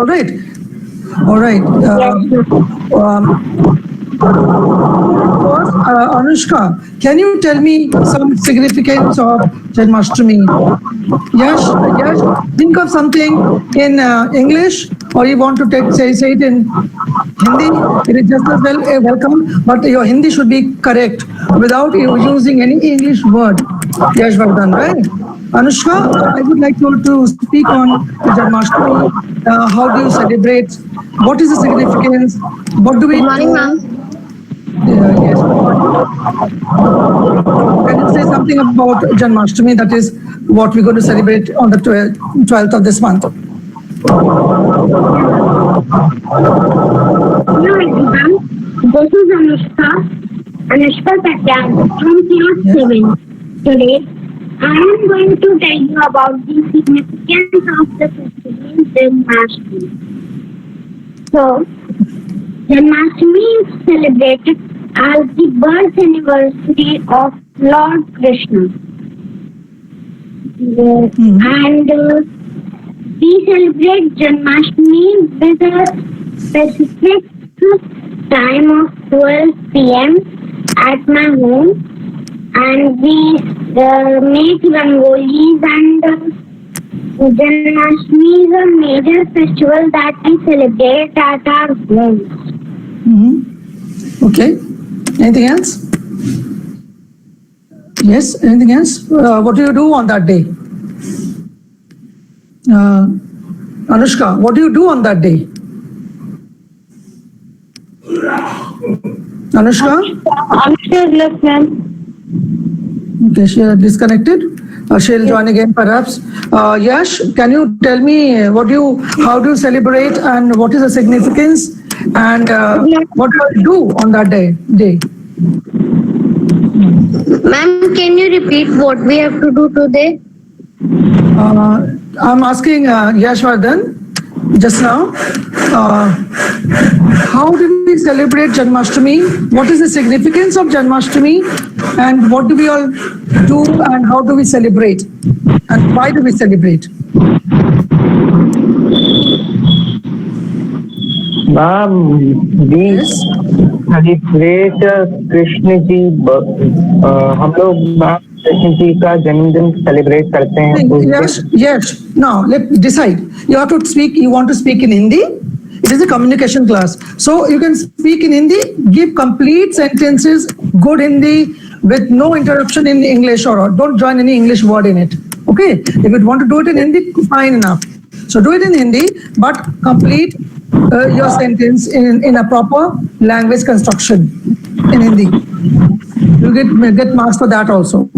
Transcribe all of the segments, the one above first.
All right. All right. First, Anushka, can you tell me some significance of Janmashtami? Yes, yes. Think of something in English, or you want to say it in Hindi. It is just as well welcome, but your Hindi should be correct without you using any English word. Yes, well done, right? Anushka, I would like you to speak on Janmashtami. How do you celebrate? What is the significance? What do we Good morning, do? ma'am. Yes, good morning. Can you say something about Janmashtami? That is what we're going to celebrate on the 12th of this month. Hello, everyone. This is Anushka Satyan from Class Yes. 7. Today, I am going to tell you about the significance of the festival Janmashtami. So, Janmashtami is celebrated as the birth anniversary of Lord Krishna. And we celebrate Janmashtami with a specific time of 12 p.m. at my home, and we make rangolis, and Janmashtami is a major festival that we celebrate at our homes. Okay. Anything else? Yes. Anything else? What do you do on that day? Anushka, what do you do on that day? Anushka? Anushka left, ma'am. Okay, she is disconnected. She'll join again, perhaps. Yash, can you tell me how do you celebrate, and what is the significance, and what do you do on that day? Ma'am, can you repeat what we have to do today? I'm asking Yashvardhan just now. How do we celebrate Janmashtami? What is the significance of Janmashtami? And what do we all do, and how do we celebrate? And why do we celebrate? Ma'am, we Yes. Celebrate Krishna ji हम लोग ma'am Krishna ji का जन्मदिन celebrate करते हैं उस Yes, दिन yes. Now, let's decide. You have to speak, you want to speak in Hindi? It is a communication class. So you can speak in Hindi, give complete sentences, good Hindi, with no interruption in English, or don't join any English word in it. Okay? If you want to do it in Hindi, fine enough. So do it in Hindi, but complete your sentence in a proper language construction in Hindi. You'll get marks for that also.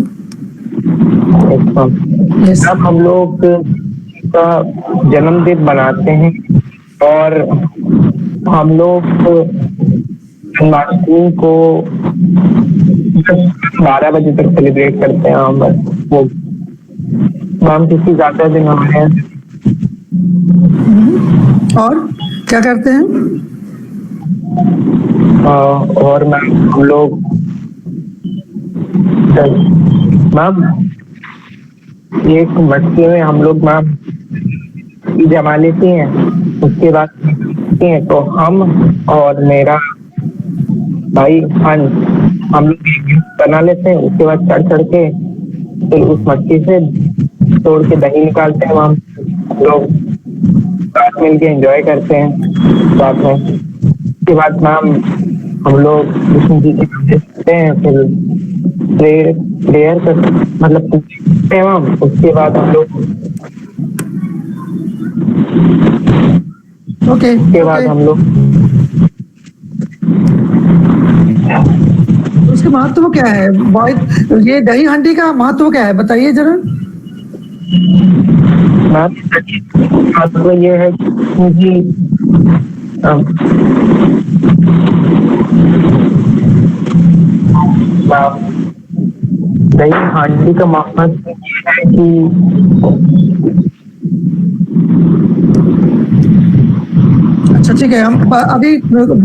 Yes. अब हम लोग का जन्मदिन मनाते हैं और हम लोग जन्माष्टमी को 12 बजे तक सेलिब्रेट करते हैं हम वो मैम किसी ज्यादा दिन हमारे और क्या करते हैं? और मैम हम लोग मैम एक मटके में हम लोग मैम जमा लेते हैं, उसके बाद तो हम और मेरा भाई हंस हम लोग बना लेते हैं, उसके बाद चढ़ के फिर उस मटके से तोड़ के दही निकालते हैं, हम लोग साथ मिलके एंजॉय करते हैं साथ में। उसके बाद मैम हम लोग कृष्ण जी के करते हैं, फिर प्रेयर कर मतलब पूछते हैं मैम, उसके बाद हम लोग Okay. उसके बाद हम लोग उसके महत्व क्या है? ये दही हांडी का महत्व क्या है, बताइए जरा। मैम तो ये है कि दही हांडी का महत्व है कि अच्छा ठीक है, हम अभी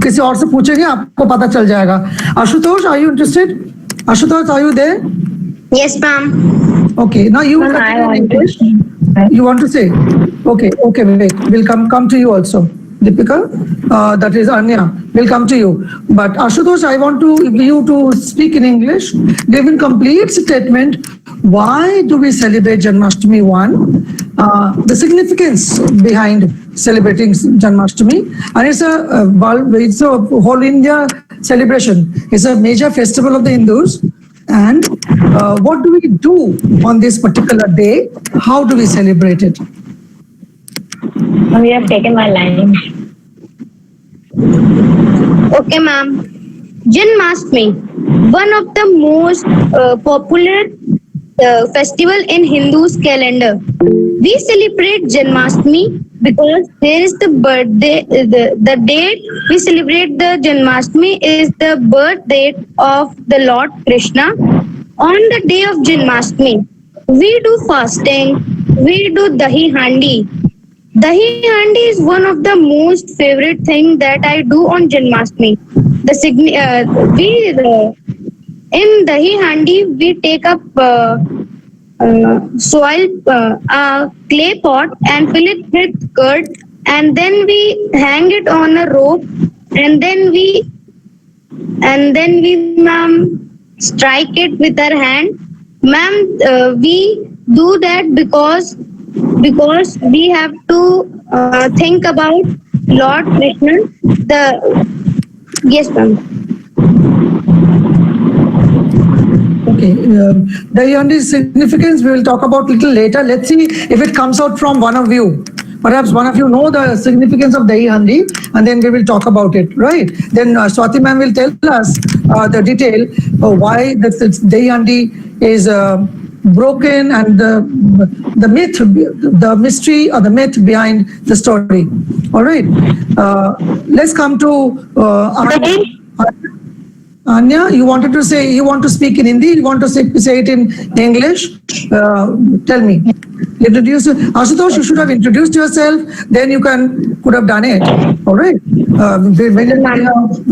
किसी और से पूछेंगे, आपको पता चल जाएगा। Ashutosh, are you interested? Ashutosh, are you there? Yes, ma'am. Okay, now you Ma'am, I continue in want to- English. You want to say? Okay, okay, wait. We'll come to you also. Deepika, that is Anya. We'll come to you. But Ashutosh, I want you to speak in English. Give a complete statement. Why do we celebrate Janmashtami? One, the significance behind celebrating Janmashtami, and it's a whole India celebration. It's a major festival of the Hindus. And what do we do on this particular day? How do we celebrate it? We have taken my line. Okay, ma'am. Janmashtami, one of the most popular festival in Hindus calendar. We celebrate Janmashtami because there is the birthday. The date we celebrate the Janmashtami is the birth date of the Lord Krishna. On the day of Janmashtami, we do fasting. We do dahi handi. Dahi handi is one of the most favorite thing that I do on Janmashtami. In dahi handi we take up soil, clay pot, and fill it with curd, and then we hang it on a rope, and then we ma'am strike it with our hand. Ma'am, we do that because we have to think about Lord Krishna. Yes, ma'am. Okay, Dahi Handi's significance we will talk about little later. Let's see if it comes out from one of you. Perhaps one of you know the significance of Dahi Handi, and then we will talk about it, right? Then Swati ma'am will tell us the detail of why Dahi Handi is broken and the myth, the mystery or the myth behind the story. All right, let's come to Anya, you wanted to say, you want to speak in Hindi, you want to say it in English? Tell me. Introduce, Ashutosh, you should have introduced yourself, then you could have done it. All right.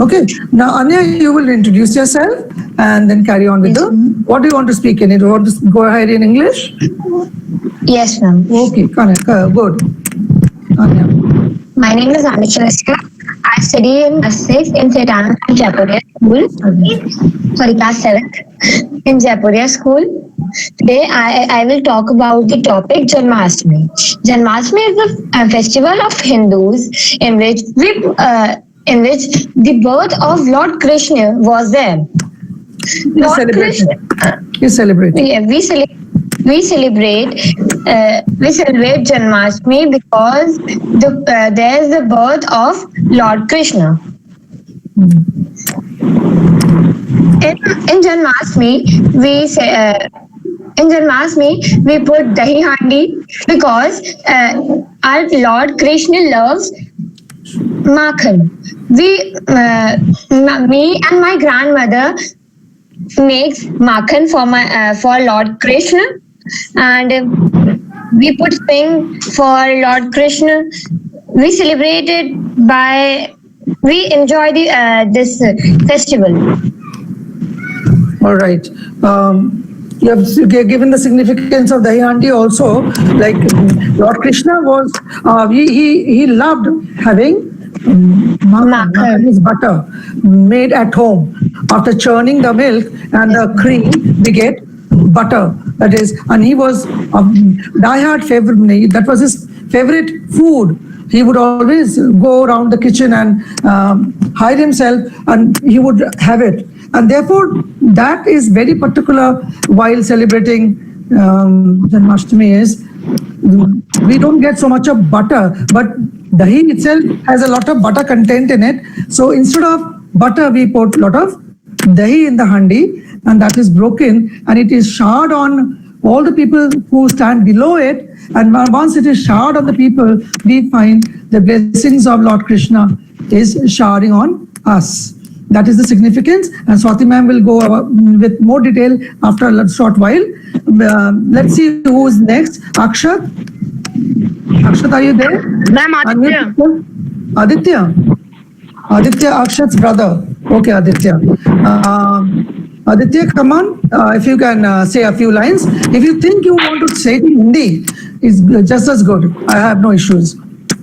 Okay. Now, Anya, you will introduce yourself and then carry on with what do you want to speak in? You want to go ahead in English? Yes, ma'am. Okay, correct. Good. Anya. My name is Anisha. I study in class 6 in St. Anna Jaipuria School. Sorry, class 7th in Jaipuria School. Today, I will talk about the topic Janmashtami. Janmashtami is a festival of Hindus in which the birth of Lord Krishna was there. You celebrate. You celebrate. Yeah, we celebrate Janmashtami because there is the birth of Lord Krishna. In Janmashtami, we put dahi handi because our Lord Krishna loves makhan. Me and my grandmother makes makhan for Lord Krishna, and we put thing for Lord Krishna. We celebrate it we enjoy this festival. All right. You have given the significance of Dahi Handi also. Like Lord Krishna was, he loved having makhan is butter made at home. After churning the milk and the cream, we get butter. That is, and he was diehard favorite. That was his favorite food. He would always go around the kitchen and hide himself, and he would have it. And therefore, that is very particular while celebrating Janmashtami is we don't get so much of butter, but dahi itself has a lot of butter content in it. So instead of butter, we put a lot of dahi in the handi, and that is broken, and it is showered on all the people who stand below it. And once it is showered on the people, we find the blessings of Lord Krishna is showering on us. That is the significance, and Swati ma'am will go with more detail after a short while. Let's see who is next. Akshat. Akshat, are you there? Ma'am, Aditya. Aditya. Aditya, Akshat's brother. Okay, Aditya. Aditya, come on. If you can say a few lines. If you think you want to say it in Hindi, it's just as good. I have no issues.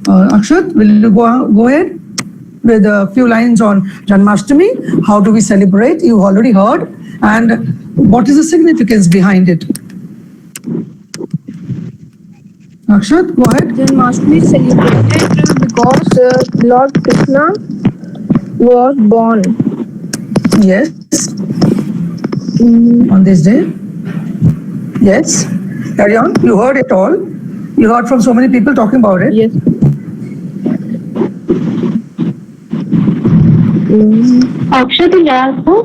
Akshat, will you go ahead with a few lines on Janmashtami? How do we celebrate? You already heard. And what is the significance behind it? Akshat, go ahead. Janmashtami is celebrated because Lord Krishna was born. Yes. On this day. Yes. Carry on. You heard it all. You heard from so many people talking about it. Yes. Akshay तू जा उसको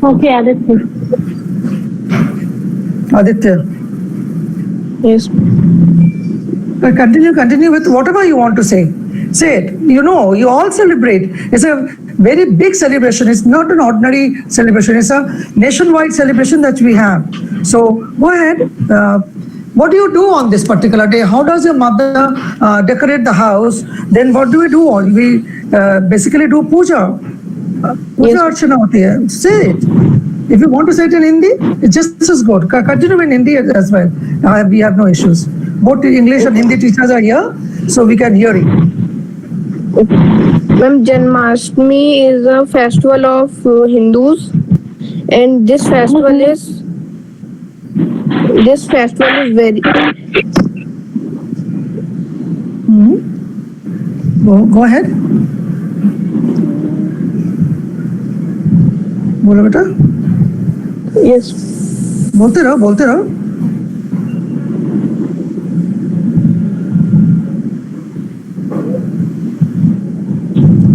okay Aditya Aditya. Yes. Continue with whatever you want to say. Say it. You know, you all celebrate. It's a very big celebration. It's not an ordinary celebration. It's a nationwide celebration that we have. So go ahead. What do you do on this particular day? How does your mother decorate the house? Then what do we do? We basically do puja. Puja archana hoti hai. Say it. If you want to say it in Hindi, it's just as good. Continue in Hindi as well. We have no issues. Both English and Hindi teachers are here, so we can hear it. Ma'am, Janmashtami is a festival of Hindus, and this festival is very. Go ahead. बोलो बेटा. Yes. बोलते रहो.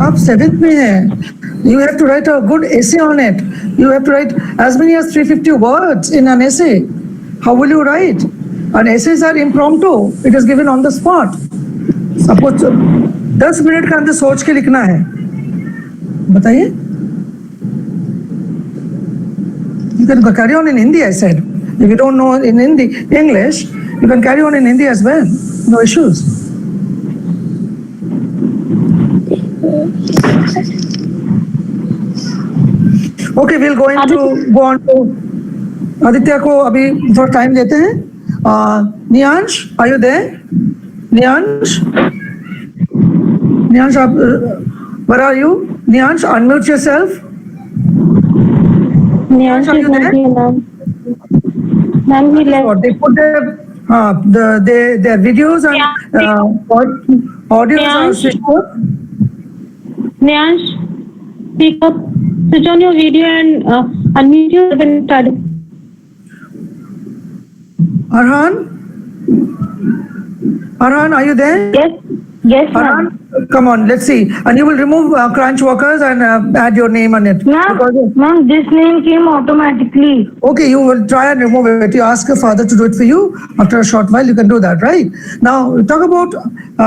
आप 7th में हैं. You have to write a good essay on it. You have to write as many as 350 words in an essay. How will you write? And essays are impromptu. It is given on the spot. Suppose 10 minute का अंदर सोच के लिखना है. बताइए. You can carry on in Hindi, I said. If you don't know in English, you can carry on in Hindi as well. No issues. Okay, we'll go on to Aditya को अभी थोड़ा टाइम देते हैं. Niyansh, are you there? Niyansh, where are you? Niyansh, unmute yourself. Niyansh are is you not there? here, ma'am. Ma'am, he left. They put their videos and audios are Niyansh. switched off. Niyansh, speak up, switch on your video and unmute yourself and start. Arhan, are you there? Yes, ma'am. Arhan, come on, let's see. And you will remove Crunch Workers and add your name on it. Ma'am, this name came automatically. Okay, you will try and remove it. You ask your father to do it for you. After a short while, you can do that, right? Now, talk about,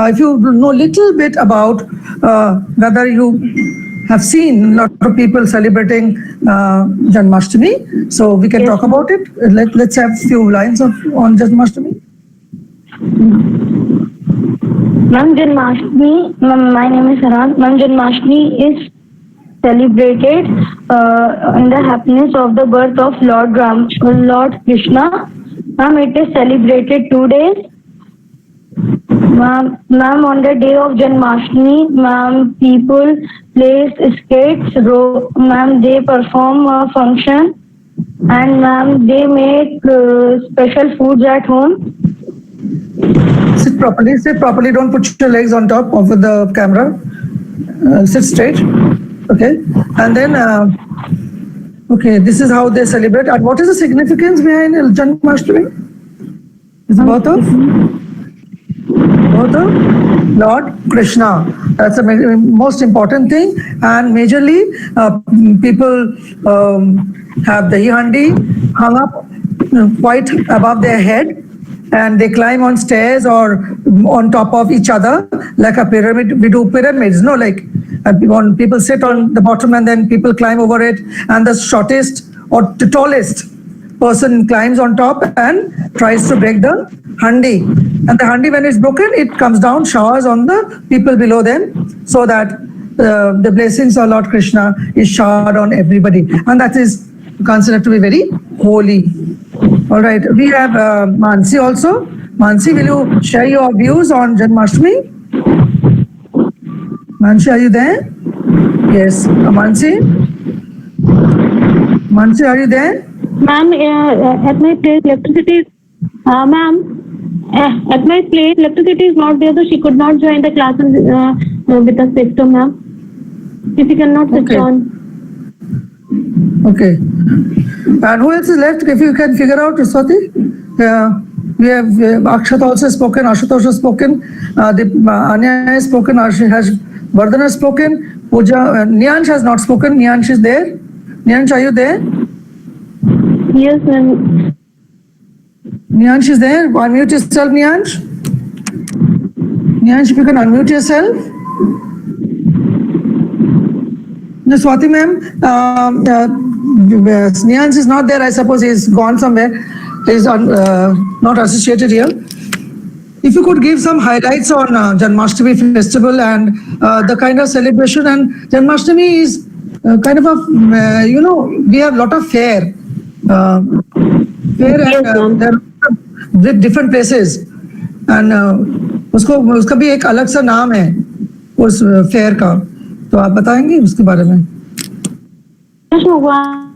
if you know a little bit about whether you have seen a lot of people celebrating Janmashtami. So we can talk about it. Let's have a few lines on Janmashtami. Ma'am, Janmashtami, my name is Haran. Ma'am, Janmashtami is celebrated in the happiness of the birth of Lord Krishna. Ma'am, it is celebrated 2 days. Ma'am, on the day of Janmashtami, ma'am, people place skates, ma'am, they perform a function, and ma'am, they make special foods at home. Sit properly. Don't put your legs on top of the camera. Sit straight. Okay. And then, okay, this is how they celebrate. And what is the significance behind Janmashtami? It's birth of Lord Krishna. That's the most important thing. And majorly, people have dahi handi hung up quite above their head, and they climb on stairs or on top of each other like a pyramid. We do pyramids, no? Like when people sit on the bottom and then people climb over it, and the shortest or the tallest person climbs on top and tries to break the handi. And the handi, when it's broken, it comes down, showers on the people below them, so that the blessings of Lord Krishna is showered on everybody, and that is considered to be very holy. All right, we have Mansi also. Mansi, will you share your views on Janmashtami? Mansi, are you there? Yes, Mansi? Mansi, are you there? Ma'am, at my place electricity, at my place electricity is not there, so she could not join the class with the system, ma'am. She cannot switch Okay. on. Okay. And who else is left? If you can figure out, Swati? We have Akshat also spoken, Ashutosh also spoken, Anya has spoken, has Vardhan has spoken, Pooja, Nyansh has not spoken. Nyansh is there. Nyansh, are you there? Yes, ma'am. Nyansh is there. Unmute yourself, Nyansh. Nyansh, if you can unmute yourself. No, Swati ma'am, Nyansh is not there. I suppose he's gone somewhere. He's not associated here. If you could give some highlights on Janmashtami festival and the kind of celebration, and Janmashtami is kind of a, we have lot of fair. Fair Yes, ma'am. and there are different places. And उसका भी एक अलग सा नाम है उस fair का, तो आप बताएंगे उसके बारे में? कृष्ण भगवान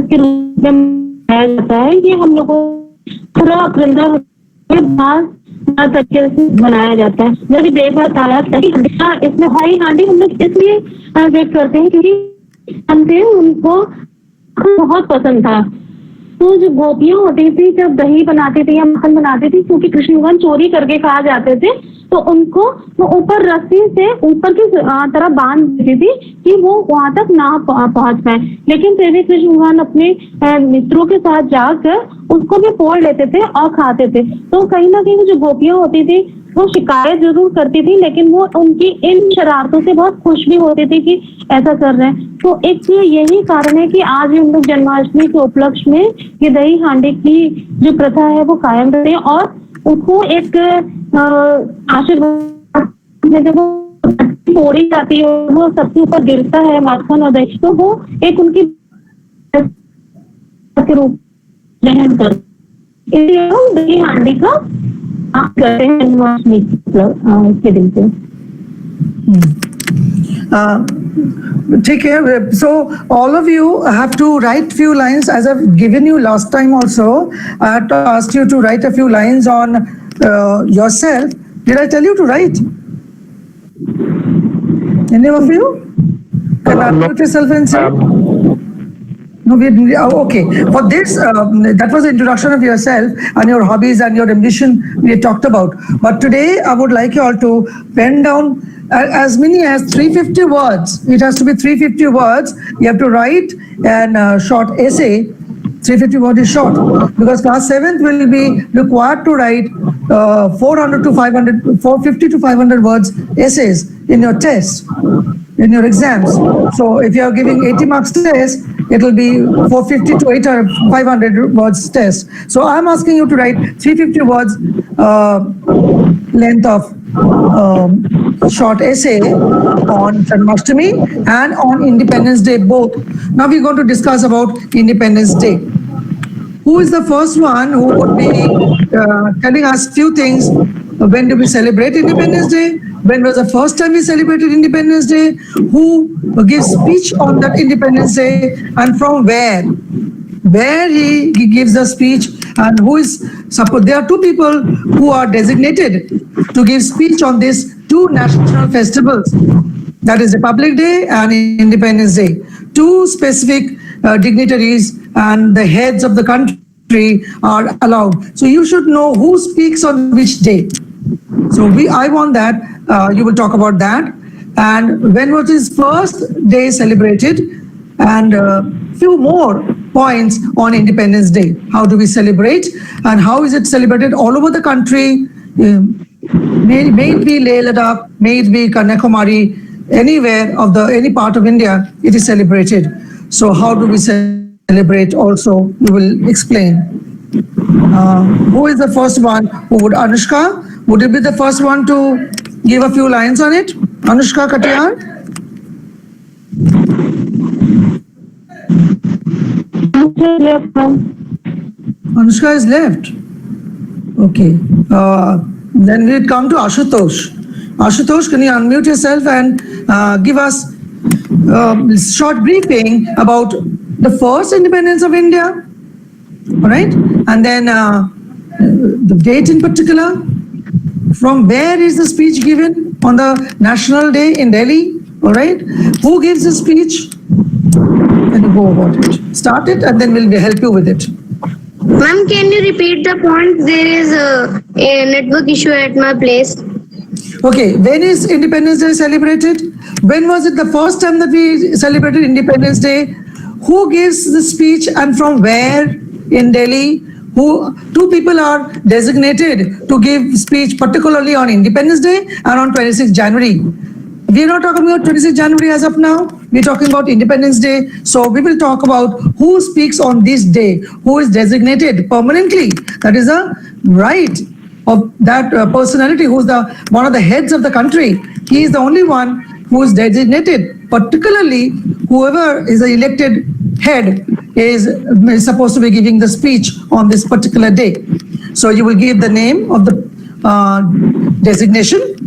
के रूप में मनाया जाता है। ये हम लोगों पूरा वृंदावन में बात तरीके से बनाया जाता है। जब देवव्रत आया इसमें भाई हांडी हम लोग इसलिए वेट करते हैं क्योंकि हमसे उनको बहुत पसंद था। तो जो गोपियां होती थी जब दही बनाती थी या मक्खन बनाती थी, क्योंकि कृष्ण भगवान चोरी करके खा जाते थे, तो उनको वो ऊपर रस्सी से ऊपर की तरह बांध देती थी कि वो वहां तक ना पहुंच पाए। लेकिन फिर भी कृष्ण भगवान अपने मित्रों के साथ जाकर उसको भी फोड़ लेते थे और खाते थे। तो कहीं ना कहीं जो गोपियां होती थी वो शिकायत जरूर करती थी, लेकिन वो उनकी इन शरारतों से बहुत खुश भी होती थी कि ऐसा कर रहे हैं। तो एक यही कारण है कि आज भी हम लोग जन्माष्टमी के उपलक्ष्य में ये दही हांडी की जो प्रथा है वो कायम रखते हैं और उसको एक आशीर्वाद में जब वो फोड़ी जाती है वो सबके ऊपर गिरता है माखन और दही, तो वो एक उनकी के रूप ग्रहण कर, इसलिए हम दही हांडी का करते हैं जन्माष्टमी के दिन पे। ठीक है, so all of you have to write few lines as I've given you last time also. I had to ask you to write a few lines on yourself. Did I tell you to write? Any of you? Can unmute yourself and say? No, okay. For this, that was the introduction of yourself and your hobbies and your ambition we had talked about. But today, I would like you all to pen down as many as 350 words. It has to be 350 words. You have to write a short essay. 350 words is short because class 7th will be required to write 400 to 500, 450 to 500 words essays in your test, in your exams. So if you are giving 80 marks test, it will be 450 to 800, 500 words test. So I'm asking you to write 350 words length of short essay on Janmashtami and on Independence Day both. Now we're going to discuss about Independence Day. Who is the first one who would be telling us few things? When do we celebrate Independence Day? When was the first time we celebrated Independence Day? Who gives speech on that Independence Day and from where? Where he gives the speech and who is, suppose there are two people who are designated to give speech on these two national festivals. That is Republic Day and Independence Day. Two specific dignitaries and the heads of the country are allowed. So you should know who speaks on which day. So I want that, you will talk about that. And when was his first day celebrated? And few more points on Independence Day. How do we celebrate? And how is it celebrated all over the country? May it be Leh Ladakh, may it be Kanyakumari, anywhere of any part of India, it is celebrated. So how do we celebrate also? We will explain. Who is the first one? Who would? Anushka, would you be the first one to give a few lines on it? Anushka Katiyar. Anushka is left. Okay. Then we'll come to Ashutosh. Ashutosh, can you unmute yourself and give us a short briefing about the first independence of India? All right. And then the date in particular. From where is the speech given on the National Day in Delhi? All right. Who gives the speech? Then you go about it. Start it and then we'll help you with it. Ma'am, can you repeat the point? There is a network issue at my place. Okay, when is Independence Day celebrated? When was it the first time that we celebrated Independence Day? Who gives the speech and from where in Delhi? Two people are designated to give speech particularly on Independence Day and on 26 January. We are not talking about 26 January as of now. We're talking about Independence Day. So we will talk about who speaks on this day, who is designated permanently. That is a right of that personality who's one of the heads of the country. He is the only one who is designated. Particularly, whoever is the elected head is supposed to be giving the speech on this particular day. So you will give the name of the designation.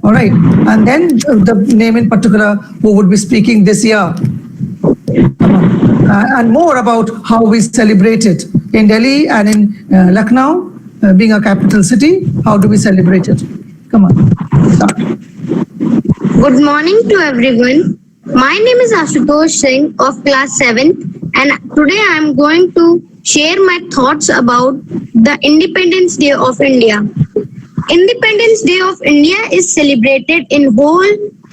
All right, and then the name in particular who would be speaking this year, and more about how we celebrate it in Delhi and in Lucknow, being a capital city. How do we celebrate it? Come on, start. Good morning to everyone. My name is Ashutosh Singh of class 7th, and today I am going to share my thoughts about the Independence Day of India. Independence Day of India is celebrated in whole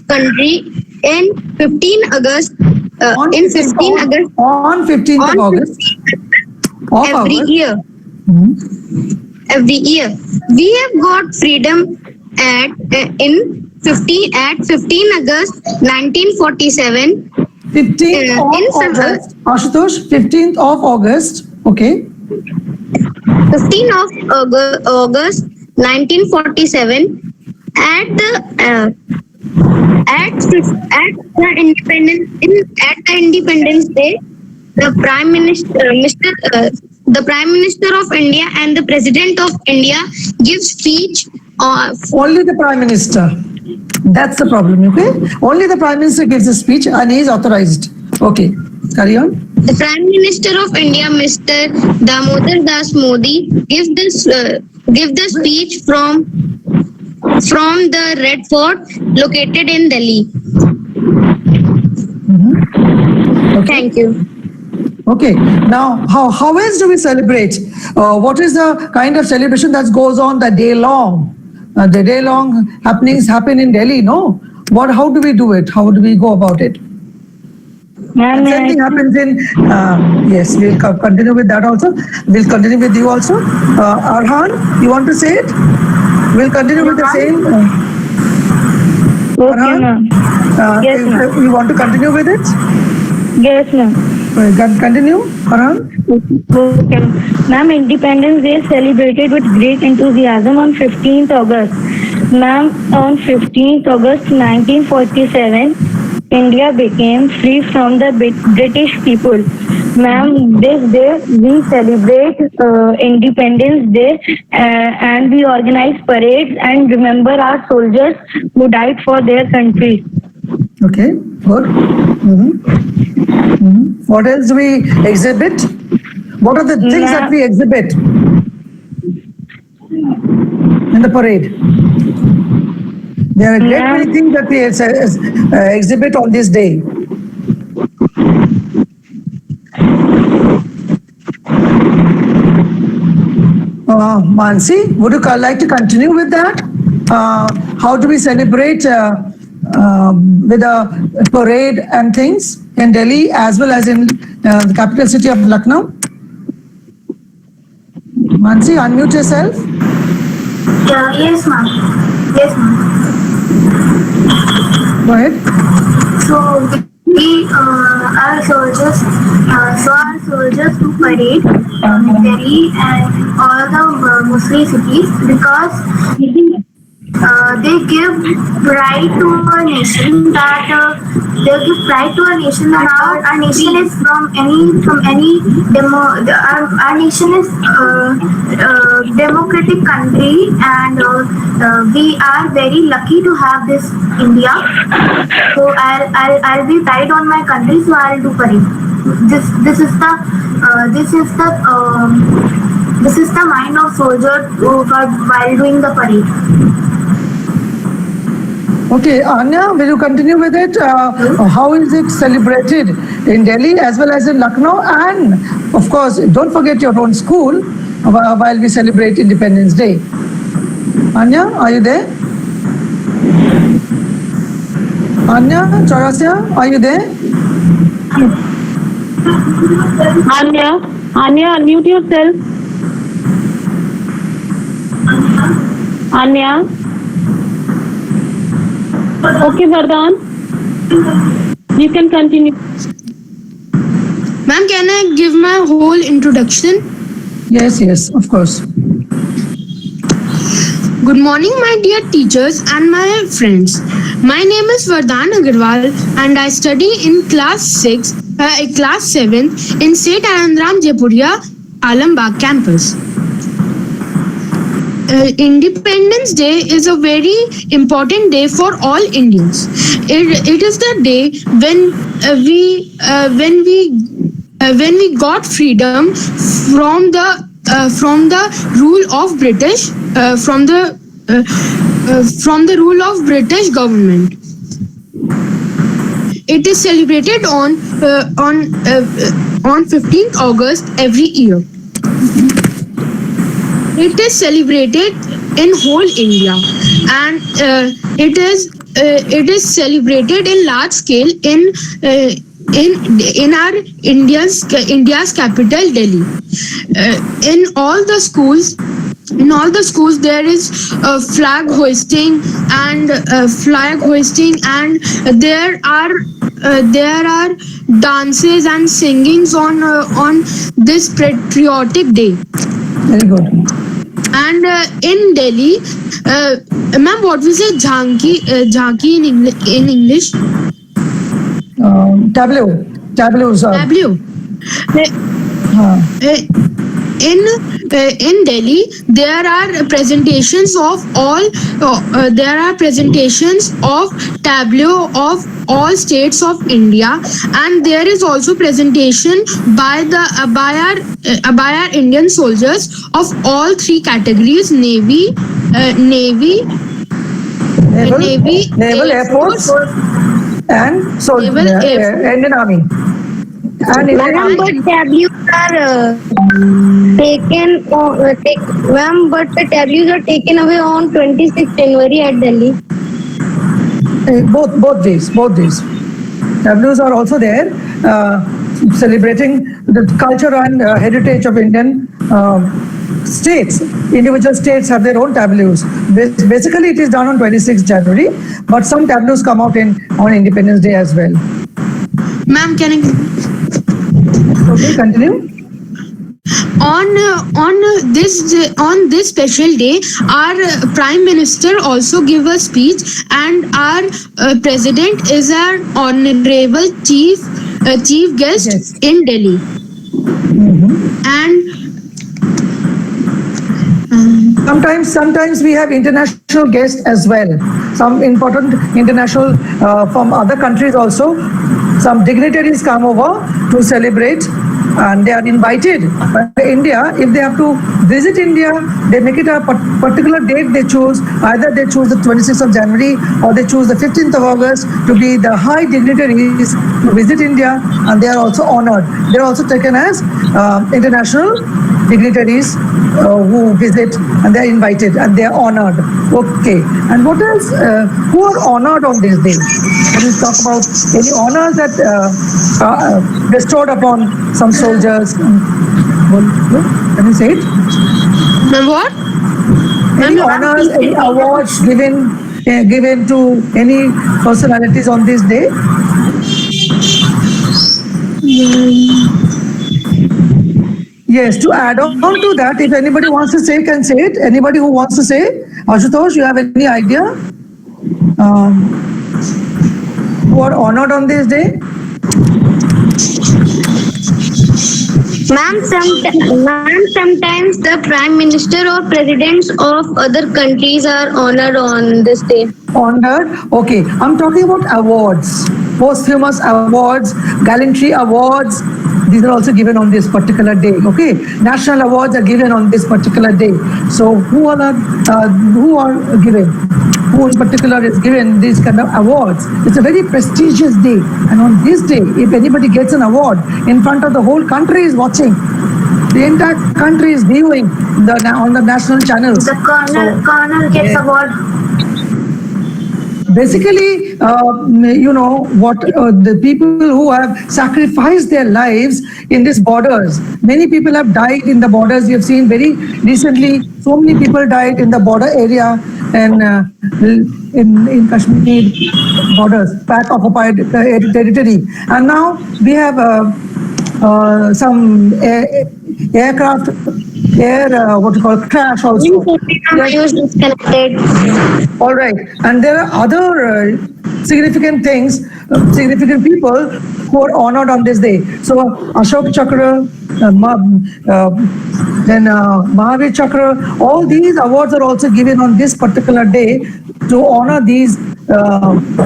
country in 15 August. On 15th of August. Every year. Every year. We have got freedom at 15 August 1947. 15th of August. Ashutosh, 15th of August. Okay. 15th of August 1947 at the Independence Day, the Prime Minister of India and the President of India gives speech Only the Prime Minister. That's the problem, okay? Only the Prime Minister gives a speech and he is authorized. Okay, carry on. The Prime Minister of India, Mr. Damodar Das Modi, gives the speech from the Red Fort located in Delhi. Okay. Thank you. Okay, now how else do we celebrate? What is the kind of celebration that goes on the day long? The day long happenings happen in Delhi, no? How do we do it? How do we go about it? Ma'am, Same thing happens in, yes, we'll continue with that also. We'll continue with you also. Arhan, you want to say it? We'll continue with the same. okay, Arhan, ma'am. Yes, ma'am. you want to continue with it? Yes, ma'am. Continue, Arhan. Okay. Ma'am, Independence Day is celebrated with great enthusiasm on 15th August. Ma'am, on 15th August 1947, India became free from the British people. Ma'am, this day we celebrate Independence Day and we organize parades and remember our soldiers who died for their country. Okay, good. What else do we exhibit? What are the things that we exhibit in the parade? There are a great many things that we exhibit on this day. Mansi, would you like to continue with that? How do we celebrate with a parade and things in Delhi as well as in the capital city of Lucknow? Mansi, unmute yourself. Yes, ma'am. Yes, ma'am. Go ahead. So we our soldiers to parade Delhi and all the Muslim cities because they give pride to a nation that they give pride to a nation that our nation is from any our nation is democratic country, and we are very lucky to have this India. So I'll be pride on my country, so I'll do parade. This is the mind of soldier while doing the parade. Okay, Anya, will you continue with it? How is it celebrated in Delhi as well as in Lucknow? And of course, don't forget your own school while we celebrate Independence Day. Anya, are you there? Anya, Chaurasia, are you there? Anya, unmute yourself. Anya. Okay, Vardhan. You can continue. Ma'am, can I give my whole introduction? Yes, of course. Good morning, my dear teachers and my friends. My name is Vardhan Agarwal and I study in class 7 in St. Anandram Jaipuria, Alambagh campus. Independence Day is a very important day for all Indians. It is the day when we got freedom from the rule of British from the rule of British government. It is celebrated on 15th August every year. It is celebrated in whole India, and it is celebrated in large scale in our India's capital Delhi. In all the schools there is flag hoisting and there are dances and singings on this patriotic day. Very good. And in Delhi, ma'am, what we say jhanki in English? Tableau. Tableau. In Delhi, there are presentations of tableau of all states of India, and there is also presentation by our Indian soldiers of all three categories: Navy, Naval, Air Force, and Indian Army. And Ma'am, but tableaus are taken away on 26th January at Delhi. Both days. Tableaus are also there, celebrating the culture and heritage of Indian states. Individual states have their own tableaus. Basically, it is done on 26th January, but some tableaus come out on Independence Day as well. Ma'am, can I? Okay, continue. On this special day, our Prime Minister also give a speech, and our President is our honorable chief guest Yes. in Delhi. And Sometimes we have international guests as well. Some important international from other countries also. Some dignitaries come over to celebrate, and they are invited by India. If they have to visit India, they make it a particular date they choose. Either they choose the 26th of January or they choose the 15th of August to be the high dignitaries to visit India, and they are also honored. They are also taken as international dignitaries who visit, and they are invited and they are honored. Okay. And what else? Who are honored on this day? Can you talk about any honors that bestowed upon some soldiers? Can you say it? ma'am, what? Any honors, any awards given to any personalities on this day? Yes, to add on to that, if anybody wants to say, can say it. Anybody who wants to say, Ashutosh, you have any idea? Who are honored on this day? Ma'am, sometimes the prime minister or presidents of other countries are honored on this day. Honored. Okay, I'm talking about awards, posthumous awards, gallantry awards. These are also given on this particular day. Okay, national awards are given on this particular day. So who are given? Who in particular is given these kind of awards? It's a very prestigious day, and on this day, if anybody gets an award in front of the whole country is watching. The entire country is viewing on the national channels. The colonel gets award. Basically, what the people who have sacrificed their lives in these borders. Many people have died in the borders. You have seen very recently, so many people died in the border area and in Kashmir borders, back occupied territory. And now we have some aircraft, crash also. News disconnected. All right, and there are other significant things, significant people who are honored on this day. So Ashok Chakra, then Mahavir Chakra, all these awards are also given on this particular day to honor these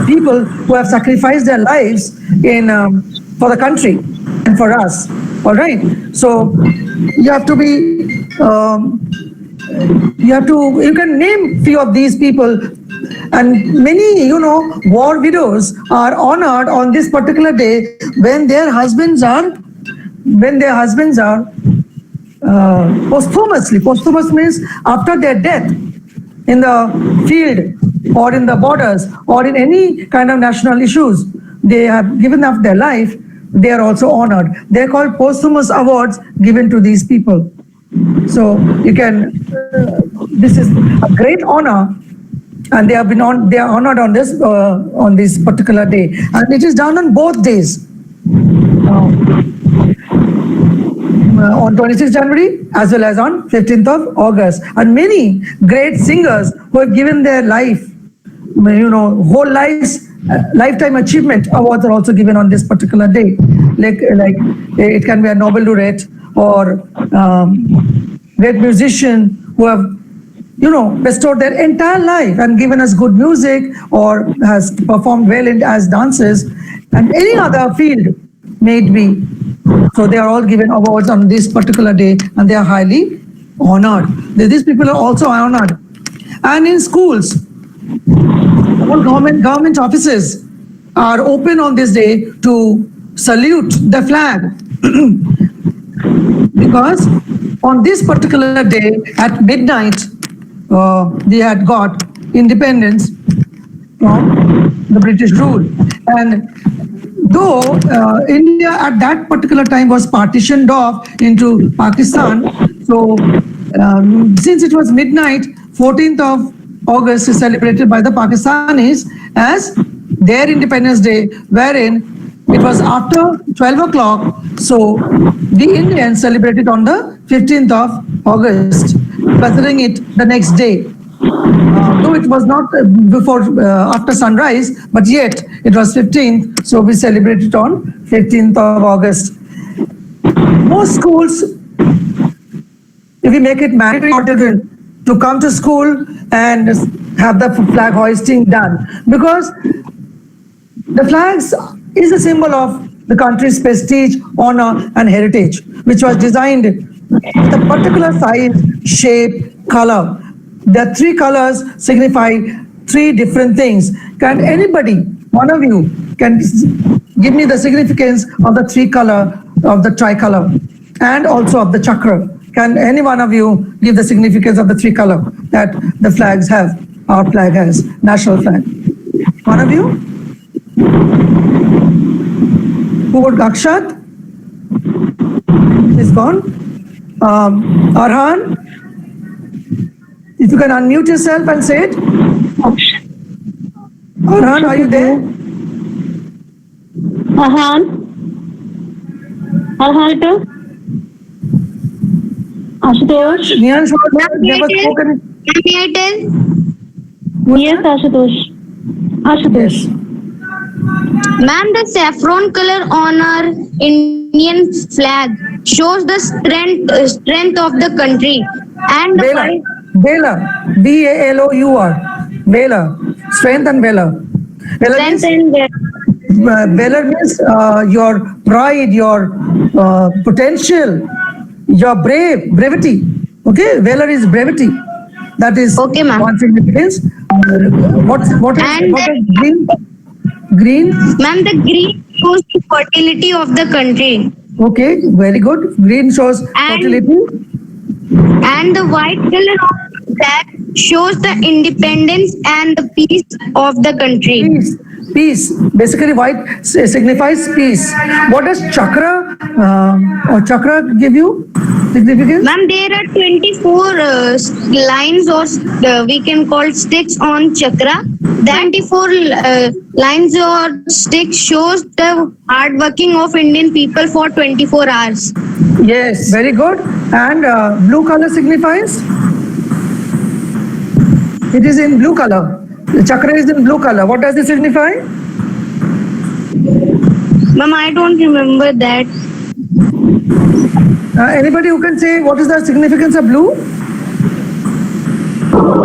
people who have sacrificed their lives in for the country and for us. All right, so you have to be. You can name few of these people, and many, war widows are honored on this particular day when their husbands are posthumously. Posthumous means after their death in the field or in the borders or in any kind of national issues, they have given up their life. They are also honored. They are called posthumous awards given to these people. So you can. This is a great honor, and they are honored on this particular day, and it is done on both days. On 26th January as well as on 15th of August, and many great singers who have given their life, whole lives. Lifetime achievement awards are also given on this particular day. Like it can be a Nobel laureate or great musician who have bestowed their entire life and given us good music or has performed well as dancers and any other field may it be. So they are all given awards on this particular day and they are highly honored. These people are also honored. And in schools, all government offices are open on this day to salute the flag. Because on this particular day at midnight, they had got independence from the British rule. And though India at that particular time was partitioned off into Pakistan, so since it was midnight, 14th of August is celebrated by the Pakistanis as their Independence Day, wherein it was after 12 o'clock, so the Indians celebrated on the 15th of August, considering it the next day. Though it was not after sunrise, but yet it was 15th, so we celebrated on 15th of August. Most schools, if we make it mandatory for children to come to school and have the flag hoisting done, because the flags is a symbol of the country's prestige, honor, and heritage, which was designed with a particular size, shape, color. The three colors signify three different things. Can anybody, one of you, can give me the significance of the three color of the tricolor and also of the chakra? Can any one of you give the significance of the three color that the flags have, our flag has, national flag? One of you? Who would? Akshat? Is gone. Arhan? If you can unmute yourself and say it. Arhan, are you there? Arhan to Ashutosh. Never spoken. May I tell? Yes, Ashutosh. Ashutosh. Ma'am, the saffron color on our Indian flag shows the strength of the country. And the Valor. white, Valor. Valor. Valor. Strength and valor. Valor means, strength and valor means your pride, your potential, your brevity. Okay, valor is brevity. That is Okay, ma'am. one significance. What is green? Green. Ma'am, the green shows the fertility of the country. Okay, very good. Green shows fertility. And the white color of the flag shows the independence and the peace of the country. Peace. Peace. Basically, white signifies peace. What does chakra or chakra give you significance? Ma'am, there are 24 lines or we can call sticks on chakra. The 24 lines or sticks shows the hard working of Indian people for 24 hours. Yes, very good. And blue color signifies? It is in blue color. The chakra is in blue color. What does it signify? Ma'am, I don't remember that. Anybody who can say what is the significance of blue?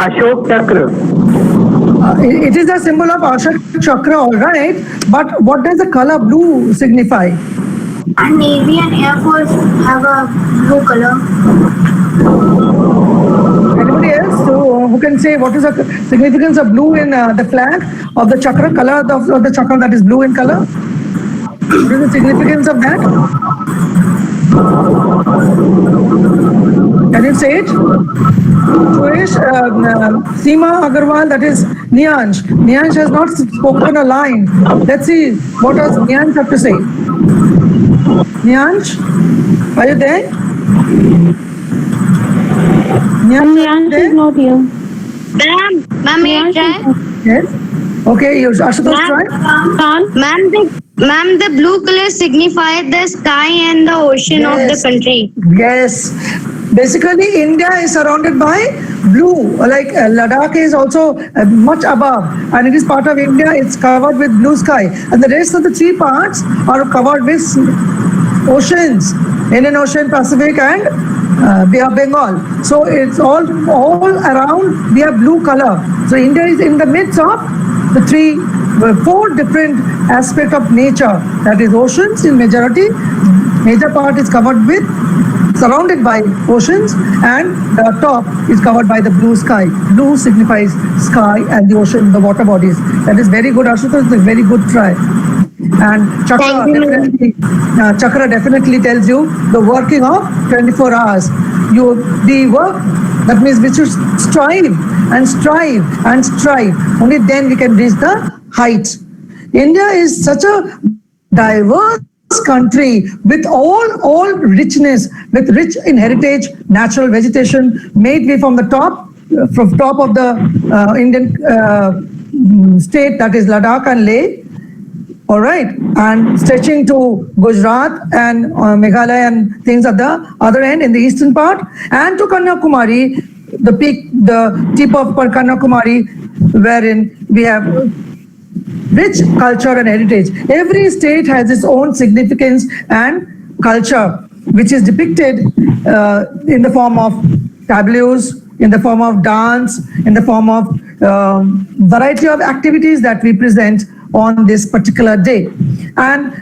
Ashok Chakra. It is a symbol of Ashok Chakra, all right. But what does the color blue signify? And Navy and Air Force have a blue color. Anybody else who can say what is the significance of blue in the flag of the chakra, color of the chakra that is blue in color? What is the significance of that? Can you say it? Suresh, Seema Agarwal, that is Nianj. Nianj has not spoken a line. Let's see, what does Nianj have to say? Nianj, are you there? Niyans is not here. Ma'am, may I try? Yes. Okay, Ashutosh, try. Ma'am, the blue color signifies the sky and the ocean of the Yes. country. Yes. Basically, India is surrounded by blue. Like Ladakh is also much above, and it is part of India. It's covered with blue sky, and the rest of the three parts are covered with oceans: Indian Ocean, Pacific, and Bay of Bengal. So it's all around. We have blue color. So India is in the midst of the four different aspects of nature. That is oceans in majority. Major part is covered with, surrounded by oceans, and the top is covered by the blue sky. Blue signifies sky and the ocean, the water bodies. That is very good, Ashutosh. It's a very good try. And chakra definitely tells you the working of 24 hours. The work, that means we should strive and strive and strive. Only then we can reach the heights. India is such a diverse country with all richness, with rich in heritage, natural vegetation made way from the top of the Indian state, that is Ladakh and Leh. All right, and stretching to Gujarat and Meghalaya and things at the other end in the eastern part, and to Kanyakumari, the tip of Kanyakumari, wherein we have rich culture and heritage. Every state has its own significance and culture, which is depicted in the form of tableaus, in the form of dance, in the form of variety of activities that we present on this particular day. And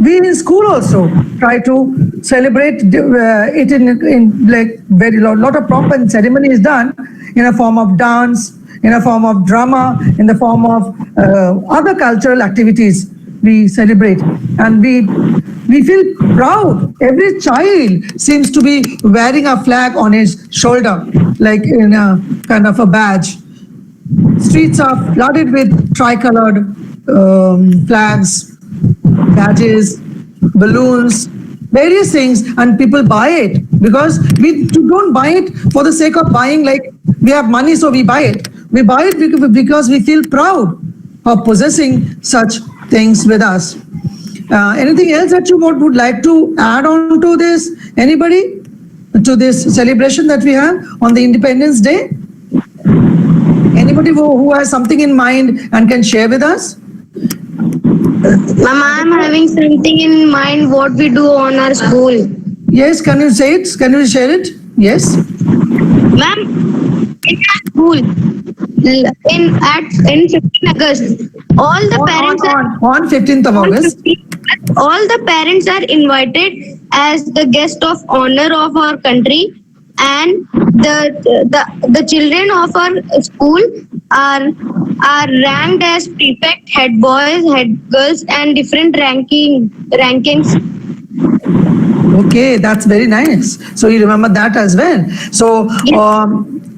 we in school also try to celebrate it in like very lot of pomp and ceremony is done in a form of dance, in a form of drama, in the form of other cultural activities we celebrate. And we feel proud. Every child seems to be wearing a flag on his shoulder, like in a kind of a badge. Streets are flooded with tricolored flags, badges, balloons, various things, and people buy it because we don't buy it for the sake of buying, like we have money so we buy it. We buy it because we feel proud of possessing such things with us. Anything else that you would like to add on to this? Anybody? to this celebration that we have on the Independence Day? Anybody who has something in mind and can share with us? Ma'am, I'm having something in mind what we do on our school. Yes, can you say it? Can you share it? Yes. Ma'am, in our school, in 15 August, all the parents On 15th of August. all the parents are invited as the guest of honor of our country, and the children of our school are ranked as prefect, head boys, head girls, and different rankings. Okay, that's very nice. So you remember that as well. So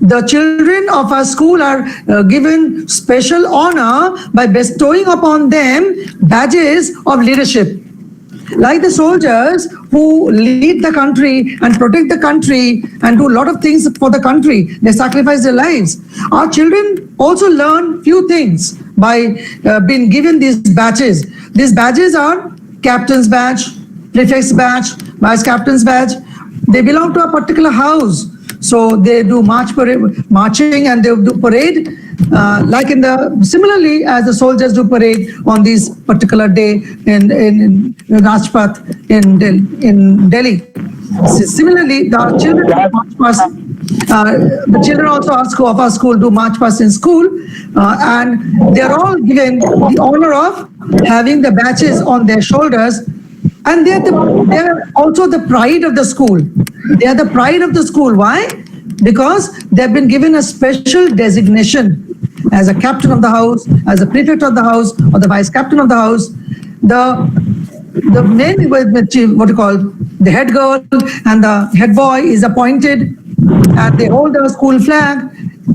the children of our school are given special honor by bestowing upon them badges of leadership. Like the soldiers who lead the country and protect the country and do a lot of things for the country, they sacrifice their lives. Our children also learn few things by being given these badges. These badges are captain's badge, prefect's badge, vice captain's badge. They belong to a particular house. So they do marching and they do parade, like similarly as the soldiers do parade on this particular day in Rajpath in Delhi. Similarly, the children march past, the children also of our school do march past in school, and they are all given the honor of having the badges on their shoulders. And they are also the pride of the school. They are the pride of the school. Why? Because they've been given a special designation as a captain of the house, as a prefect of the house, or the vice captain of the house. The main, what you call, the head girl and the head boy is appointed, and they hold the school flag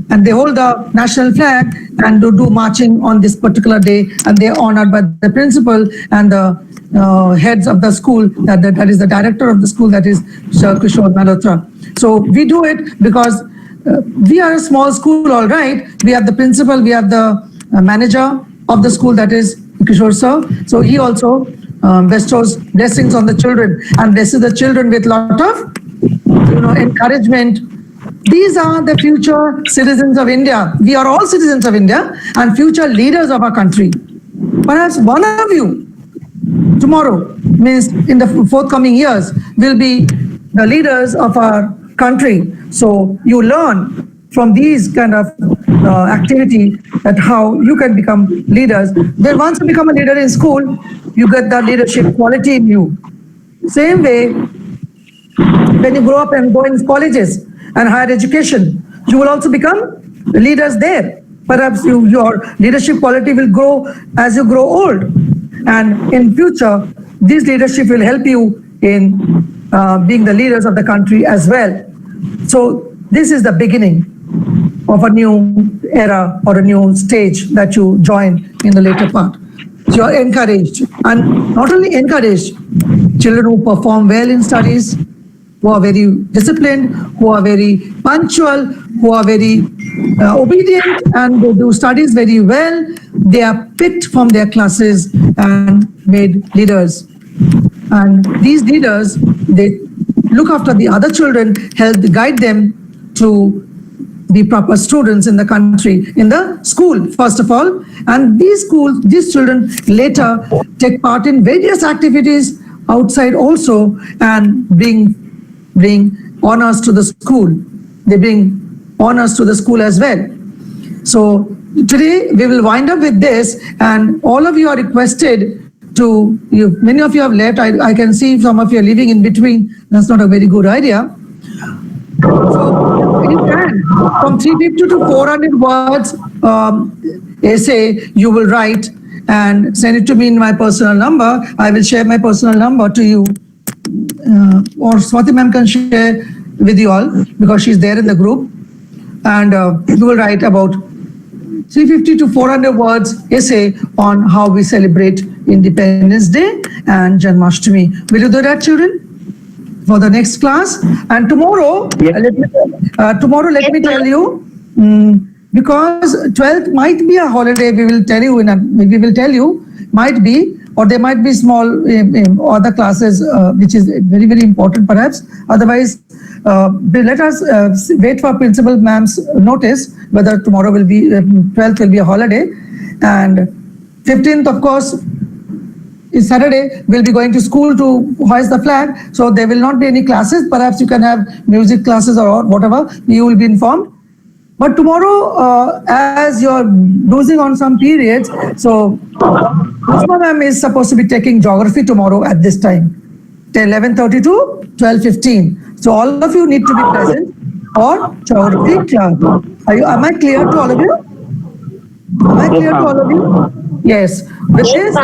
and they hold the national flag and do marching on this particular day, and they are honored by the principal and the heads of the school, that is the director of the school, that is Sir Kishore Malhotra. So we do it because we are a small school, all right. We have the principal, we have the manager of the school, that is Kishore sir. So he also bestows blessings on the children and blesses the children with lot of encouragement. These are the future citizens of India. We are all citizens of India and future leaders of our country. Perhaps one of you tomorrow, means in the forthcoming years, will be the leaders of our country. So you learn from these kind of activity that how you can become leaders. Then once you become a leader in school, you get the leadership quality in you. Same way, when you grow up and go in colleges and higher education, you will also become leaders there. Perhaps your leadership quality will grow as you grow old. And in future, this leadership will help you in being the leaders of the country as well. So this is the beginning of a new era or a new stage that you join in the later part. So you are encouraged, and not only encouraged, children who perform well in studies, who are very disciplined, who are very punctual, who are very obedient, and they do studies very well, they are picked from their classes and made leaders. And these leaders, they look after the other children, help guide them to be proper students in the country, in the school, first of all. And these children later take part in various activities outside also, and bring honors to the school. They bring honors to the school as well. So today we will wind up with this, and all of you are requested to, many of you have left. I can see some of you are living in between. That's not a very good idea. So you can, from 350 to 400 words essay you will write and send it to me in my personal number. I will share my personal number to you, or Swati ma'am can share with you all because she's there in the group. And you will write about 350 to 400 words essay on how we celebrate Independence Day and Janmashtami. Will you do that, children, for the next class? And tomorrow, Yes. let me tell you, because 12th might be a holiday, we will tell you, might be, or there might be small other classes, which is very, very important perhaps. Otherwise, let us wait for Principal Ma'am's notice whether tomorrow will be 12th will be a holiday, and 15th, of course, is Saturday. We'll be going to school to hoist the flag, so there will not be any classes. Perhaps you can have music classes or whatever. You will be informed. But tomorrow, as you're losing on some periods, so Usma ma'am is supposed to be taking geography tomorrow at this time, 11:30 to 12:15. So all of you need to be present for geography class. Am I clear to all of you? Am I clear to all of you? Yes. With this,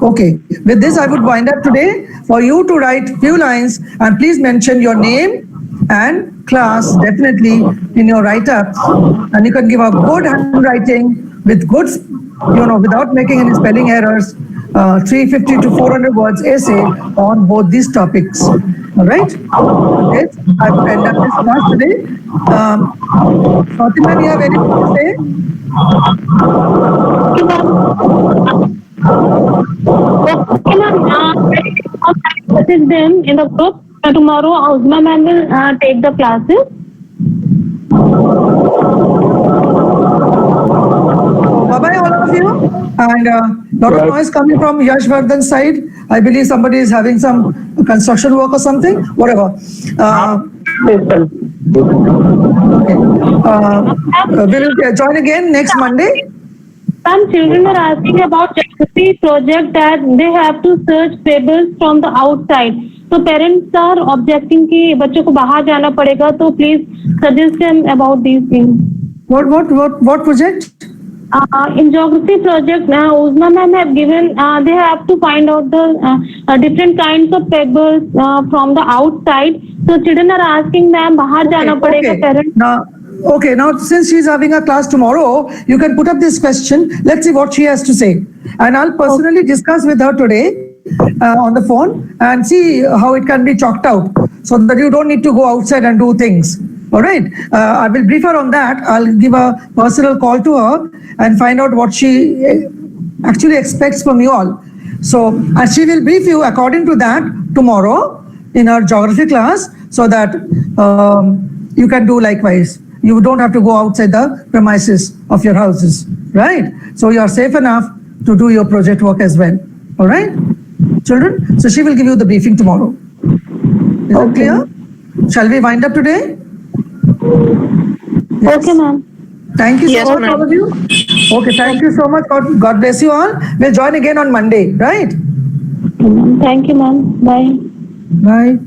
okay. With this, I would wind up today for you to write few lines, and please mention your name and class definitely in your write-up, and you can give a good handwriting with good, without making any spelling errors, 350 to 400 words essay on both these topics. All right? Okay. I will end up this class today. Fatima, you have anything to say? Okay, ma'am. Message them in the group. Tomorrow, Uzma ma'am will take the classes. Bye-bye, all of you. And lot of noise coming from Yash Vardhan's side. I believe somebody is having some construction work or something. Whatever. Okay. We will join again next Monday. Some children are asking about geography project that they have to search tables from the outside. So parents are objecting कि बच्चों को बाहर जाना पड़ेगा. So please suggest them about these things. What project? In geography project, Uzma ma'am have given, they have to find out the different kinds of pebbles from the outside. So children are asking ma'am, बाहर जाना पड़ेगा parents. Now since she's having a class tomorrow, you can put up this question. Let's see what she has to say. And I'll personally discuss with her today on the phone and see how it can be chalked out so that you don't need to go outside and do things. All right. I will brief her on that. I'll give a personal call to her and find out what she actually expects from you all. So, and she will brief you according to that tomorrow in our geography class so that you can do likewise. You don't have to go outside the premises of your houses, right? So you are safe enough to do your project work as well. All right, children? So she will give you the briefing tomorrow. Is that clear? Shall we wind up today? Yes. Okay, ma'am. Thank you so much, all of you. Okay, thank you so much. God bless you all. We'll join again on Monday, right? Thank you, ma'am. Bye. Bye.